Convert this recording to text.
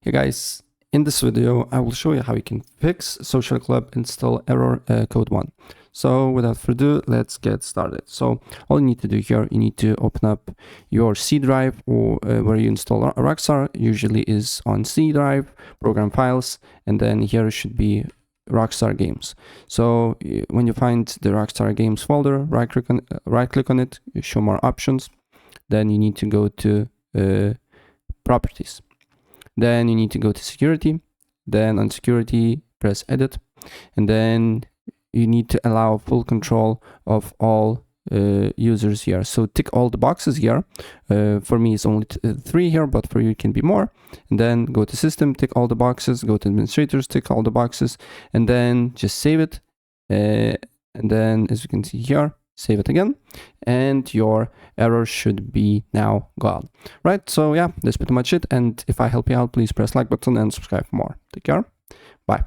Hey guys, in this video I will show you how you can fix Social Club install error code 1. So without further ado, let's get started. So all you need to do here, you need to open up your C drive or where you install Rockstar. Usually is on C drive, program files, and then here should be Rockstar Games. So when you find the Rockstar Games folder, right click on it, you show more options. Then you need to go to properties. Then you need to go to security, then on security, press edit, and then you need to allow full control of all users here. So tick all the boxes here. For me, it's only 3 here, but for you, it can be more. And then go to system, tick all the boxes, go to administrators, tick all the boxes, and then just save it. And then as you can see here, save it again, and your error should be now gone. Right, so yeah, that's pretty much it. And if I help you out, please press like button and subscribe for more. Take care. Bye.